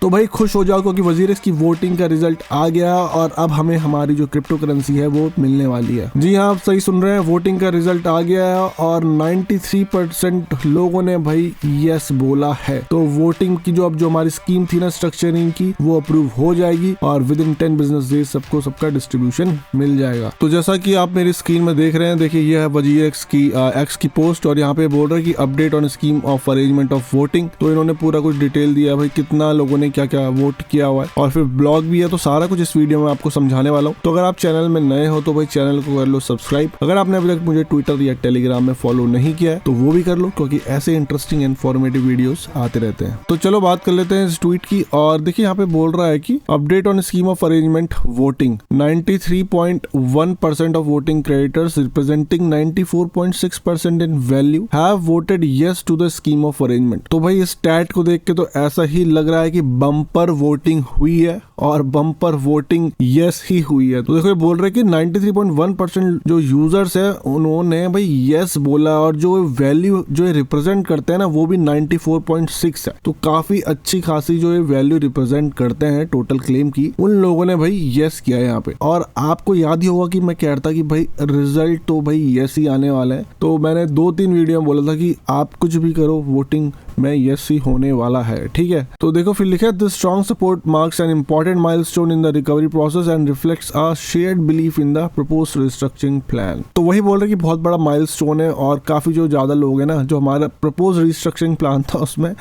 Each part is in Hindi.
तो भाई खुश हो जाओ क्योंकि वजीरिक्स की वोटिंग का रिजल्ट आ गया और अब हमें हमारी जो क्रिप्टो करेंसी है वो मिलने वाली है। जी हाँ, आप सही सुन रहे हैं, वोटिंग का रिजल्ट आ गया है और 93% लोगों ने भाई यस बोला है। तो वोटिंग की जो हमारी स्कीम थी ना स्ट्रक्चरिंग की, वो अप्रूव हो जाएगी और विद इन 10 बिजनेस डेज सबको सबका डिस्ट्रीब्यूशन मिल जाएगा। तो जैसा कि आप मेरी स्क्रीन में देख रहे हैं, देखिए ये है वजीरिक्स की एक्स की पोस्ट और यहाँ पे बोल रहा है कि update on scheme of arrangement of voting. तो इन्होंने पूरा कुछ डिटेल दिया भाई, कितना लोगों ने क्या क्या वोट किया हुआ है और फिर ब्लॉग भी है। तो सारा कुछ इस वीडियो में आपको समझाने वाला हूँ। तो अगर आप चैनल में नए हो तो भाई चैनल को कर लो सब्सक्राइब। अगर आपने अभी तक मुझे ट्विटर या टेलीग्राम में फॉलो नहीं किया है तो वो भी कर लो, क्योंकि ऐसे इंटरेस्टिंग इन्फॉर्मेटिव वीडियोस आते रहते हैं। तो चलो बात कर लेते हैं इस ट्वीट की। और देखिए यहाँ पे बोल रहा है कि update on scheme of arrangement voting, 93.1% of voting creditors representing 94.6% in value have voted yes to the scheme of arrangement. तो भाई इस स्टैट को देख के तो ऐसा ही लग रहा है कि बम्पर वोटिंग हुई है और बम्पर वोटिंग यस ही हुई है। तो देखो ये बोल रहे हैं कि 93.1% जो यूजर्स है उन्होंने भाई यस बोला और जो वैल्यू जो रिप्रेजेंट करते हैं ना वो भी 94.6 है। तो काफी अच्छी खासी जो ये वैल्यू रिप्रेजेंट करते हैं टोटल क्लेम की, उन लोगों ने भाई यस किया है यहाँ पे। और आपको याद ही होगा कि मैं कह रहा था कि भाई रिजल्ट तो भाई यस ही आने वाला है। तो मैंने 2-3 वीडियो में बोला था कि आप कुछ भी करो वोटिंग में यस ही होने वाला है, ठीक है। तो देखो फिर लिखा है this strong support marks an important milestone in the recovery process and reflects a shared belief in the proposed restructuring plan. तो वही बोल रहे कि बहुत बड़ा माइलस्टोन है और काफी जो ज्यादा लोग हैं ना जो हमारा प्रपोज्ड रिस्ट्रक्चरिंग प्लान था उसमें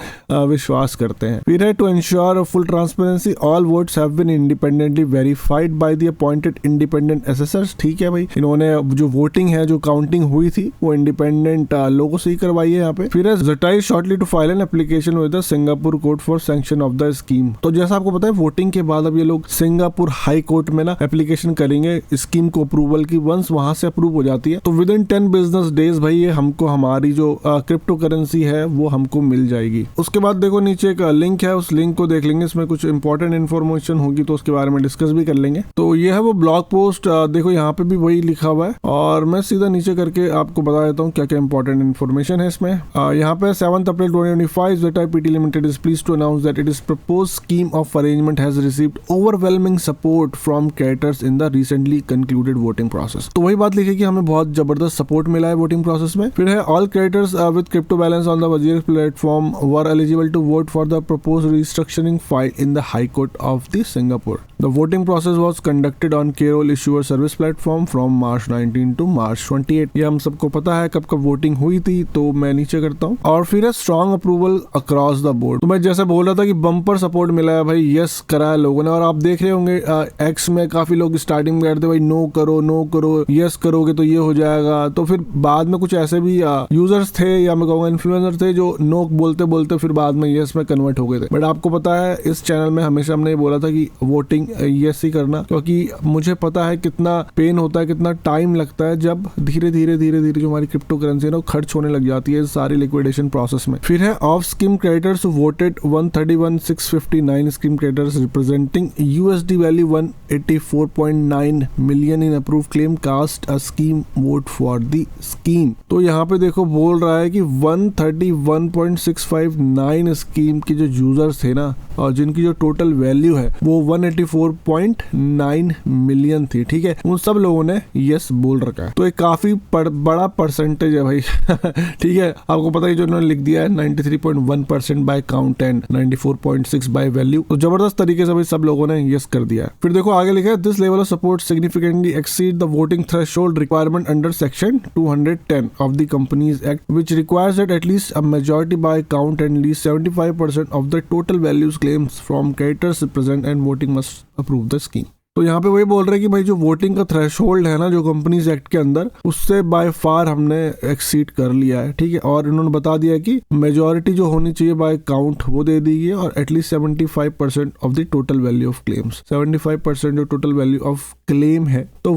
विश्वास करते हैं। फिर है to ensure full transparency all votes have been independently verified by the appointed independent assessors. ठीक है भाई, इन्होंने जो वोटिंग है जो काउंटिंग हुई थी वो इंडिपेंडेंट लोगों से ही करवाई है यहाँ पे। फिर है जटाई shortly to file an application with the Singapore court for sanction of the scheme. तो जैसा आपको पता है वोटिंग के बाद अब ये लोग सिंगापुर हाई कोर्ट में ना एप्लीकेशन करेंगे स्कीम को अप्रूवल की। वंस वहां से अप्रूव हो जाती है तो विद इन 10 बिजनेस डेज भाई ये हमको हमारी जो क्रिप्टो करेंसी है वो हमको मिल जाएगी। उसके बाद देखो नीचे एक लिंक है, उस लिंक को देख लेंगे, इसमें कुछ इंपॉर्टेंट इन्फॉर्मेशन होगी तो उसके बारे में डिस्कस भी कर लेंगे। तो ये है वो ब्लॉग पोस्ट, देखो यहाँ पे भी वही लिखा हुआ है और मैं सीधा नीचे करके आपको बता देता हूँ क्या क्या इंपॉर्टेंट इन्फॉर्मेशन है इसमें। यहाँ पे 7 अप्रैल 2025 Zeta PT Limited is pleased to announce that its proposed scheme of arrangement has received overwhelming support from creditors in the recently concluded voting process। तो वही बात लिखी कि हमें बहुत जबरदस्त सपोर्ट मिला है वोटिंग प्रोसेस में। फिर है all creditors with crypto balance on the WazirX platform were eligible to vote for the proposed restructuring filed in the High Court of the Singapore। The voting process was conducted on Carol Issuer Service Platform from March 19 to March 28। ये हम सबको पता है कब कब वोटिंग हुई थी। तो मैं नीचे करता हूँ और फिर है strong approval across the board. तो मैं जैसे बोल रहा था कि बम्पर सपोर्ट मिला है भाई, यस करा है लोगों ने। और आप देख रहे होंगे एक्स में काफी लोग स्टार्टिंग में कहते भाई नो करो, यस करोगे तो ये हो जाएगा। तो फिर बाद में कुछ ऐसे भी यूजर्स थे या मैं कहूँगा इन्फ्लुएंसर थे जो नो बोलते बोलते फिर बाद में यस में कन्वर्ट हो गए थे। बट आपको पता है इस चैनल में हमेशा हमने बोला था कि वोटिंग यस ही करना, क्योंकि मुझे पता है कितना पेन होता है, कितना टाइम लगता है जब धीरे धीरे जो हमारी क्रिप्टो करेंसी है ना खर्च होने लग जाती है सारी लिक्विडेशन प्रोसेस में। फिर है of scheme creditors voted 131,659 scheme creditors representing USD value 184.9 million in approve claim cast a scheme vote for the scheme. तो यहाँ पे देखो बोल रहा है कि 131.659 स्कीम के जो यूजर्स थे ना और जिनकी जो टोटल वैल्यू है वो 184.9 मिलियन थी, ठीक है, उन सब लोगों ने यस बोल रखा है। तो एक काफी बड़ा परसेंटेज है भाई ठीक है, आपको पता है जो उन्होंने लिख दिया है 93.1% by count and 94.6 by value. तो जबरदस्त तरीके से भाई सब लोगों ने यस कर दिया है। फिर देखो आगे लिखा है this level of support significantly exceed the voting threshold requirement under section 210 of the companies act which requires that at least a majority by count and least 75% of the total values claims from creditors present and voting must approve the scheme. तो यहाँ पे वही बोल रहे हैं कि भाई जो वोटिंग का थ्रेशोल्ड है ना जो कंपनीज एक्ट के अंदर, उससे बाय फार हमने एक्सीड कर लिया है, ठीक है। और इन्होंने बता दिया है कि मेजॉरिटी जो होनी चाहिए बाय काउंट वो दे दी है और at least 75% of the total value of claims, 75% जो टोटल वैल्यू ऑफ क्लेम है तो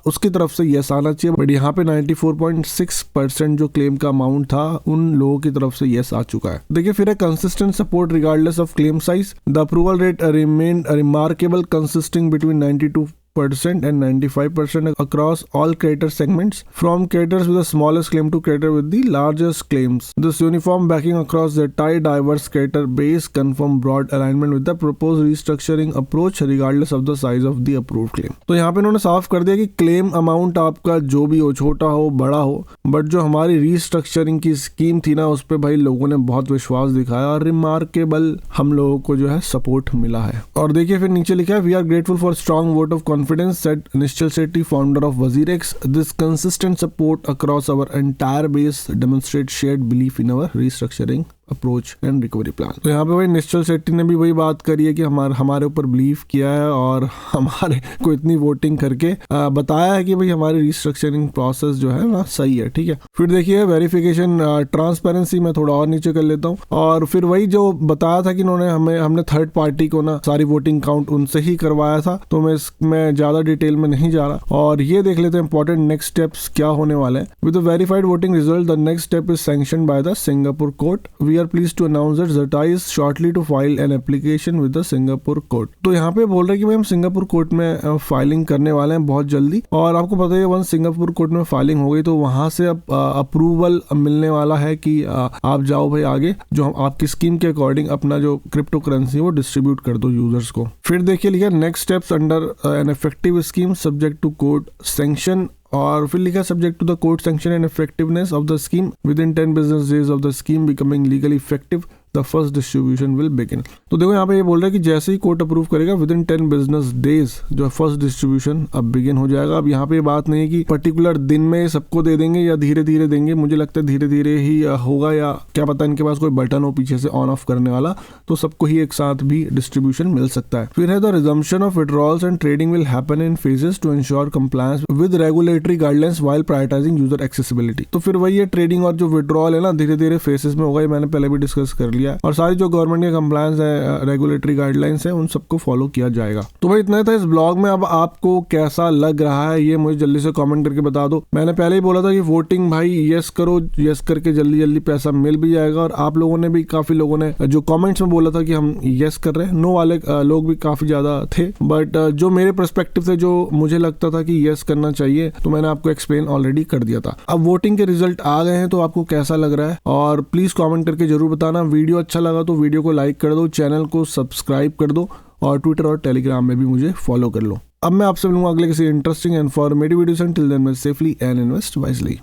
उसकी तरफ से यस आना चाहिए। बट यहाँ पे 94.6% जो क्लेम का अमाउंट था उन लोगों की तरफ से यस आ चुका है। देखिए फिर है consistent support regardless of claim size, the approval rate remain remarkable consisting between 92 98% and 95% across all creator segments, from creators with the smallest claim to creator with the largest claims. This uniform backing across the diverse creator base confirm broad alignment with the proposed restructuring approach regardless of the size of the approved claim. तो यहाँ पे इन्होंने साफ कर दिया कि क्लेम अमाउंट आपका जो भी हो, छोटा हो बड़ा हो, बट जो हमारी रीस्ट्रक्चरिंग की स्कीम थी ना, उस पे भाई लोगों ने बहुत विश्वास दिखाया और रिमार्केबल हम लोगों को जो है सपोर्ट मिला है। और देखिए फिर नीचे लिखा है, we are grateful for strong vote of confidence said Nishchal Shetty, founder of WazirX. This consistent support across our entire base demonstrate shared belief in our restructuring approach and recovery plan. तो यहाँ पे भाई निश्चल शेट्टी ने भी वही बात करी है कि हमारे ऊपर बिलीव किया है और हमारे को इतनी वोटिंग करके बताया है कि भाई हमारी रिस्ट्रक्चरिंग प्रोसेस जो है ना सही है। ठीक है, फिर देखिए वेरिफिकेशन ट्रांसपेरेंसी में थोड़ा और नीचे कर लेता हूँ, और फिर वही जो बताया था कि हमने थर्ड पार्टी को ना सारी वोटिंग काउंट उनसे ही करवाया था, तो मैं इसमें ज्यादा डिटेल में नहीं जा रहा। और ये देख लेते हैं इंपॉर्टेंट नेक्स्ट स्टेप्स क्या होने वाले हैं। With the verified voting result the next step is sanctioned by the Singapore court. We are pleased to announce that Zeta is shortly to file an application with the Singapore court। तो यहाँ पे बोल रहे हैं कि भाई हम सिंगापुर कोर्ट में फाइलिंग करने वाले हैं बहुत जल्दी, और आपको पता है वंस सिंगापुर कोर्ट में फाइलिंग हो गई तो वहां से अब अप्रूवल मिलने वाला है कि आप जाओ भाई आगे जो हम आपकी स्कीम के अकॉर्डिंग अपना जो क्रिप्टो करेंसी वो डिस्ट्रीब्यूट कर दो यूजर्स को। फिर देखिए लिखा next steps under an effective scheme subject to court sanction, और फिर लिखा subject to the court sanction and effectiveness of the scheme within 10 business days of the scheme becoming legally effective the first distribution will begin. तो देखो यहाँ पे ये बोल रहा है कि जैसे ही कोर्ट अप्रूव करेगा विद इन 10 बिजनेस डेज जो फर्स्ट डिस्ट्रीब्यूशन अब बिगिन हो जाएगा। अब यहाँ पे बात नहीं है कि पर्टिकुलर दिन में सबको दे देंगे या धीरे धीरे देंगे, मुझे लगता है धीरे धीरे ही होगा, या क्या पता इनके पास कोई बटन हो पीछे से ऑन ऑफ करने वाला, तो सबको ही एक साथ भी डिस्ट्रीब्यूशन मिल सकता है। फिर है the resumption of withdrawals and trading will happen in phases to ensure compliance with regulatory guidelines while prioritising user accessibility. तो फिर वही है ट्रेडिंग और जो विड्रॉल है ना धीरे धीरे फेसेस में होगा, ये मैंने पहले भी डिस्कस कर लिया है, और सारी जो गवर्नमेंट के कंप्लायंस है, रेगुलेटरी गाइडलाइंस है, उन सबको फॉलो किया जाएगा। तो भाई इतना ही था इस ब्लॉग में। अब आपको कैसा लग रहा है ये मुझे जल्दी से कमेंट करके बता दो। मैंने पहले ही बोला था कि वोटिंग भाई यस करो, यस करके जल्दी जल्दी पैसा मिल भी जाएगा, और आप लोगों ने भी काफी लोगों ने जो कमेंट्स में बोला था कि हम यस कर रहे हैं, नो वाले लोग भी काफी ज्यादा थे, बट जो मेरे पर्सपेक्टिव से जो मुझे लगता था कि यस करना चाहिए तो मैंने आपको एक्सप्लेन ऑलरेडी कर दिया था। अब वोटिंग के रिजल्ट आ गए हैं तो आपको कैसा लग रहा है, और प्लीज कमेंट करके जरूर बताना। वीडियो अच्छा लगा तो वीडियो को लाइक कर दो, चैनल को सब्सक्राइब कर दो, और ट्विटर और टेलीग्राम में भी मुझे फॉलो कर लो। अब मैं आपसे मिलूंगा अगले किसी इंटरेस्टिंग एंड इन्फॉर्मेटिव वीडियो से। Till then safely and invest wisely.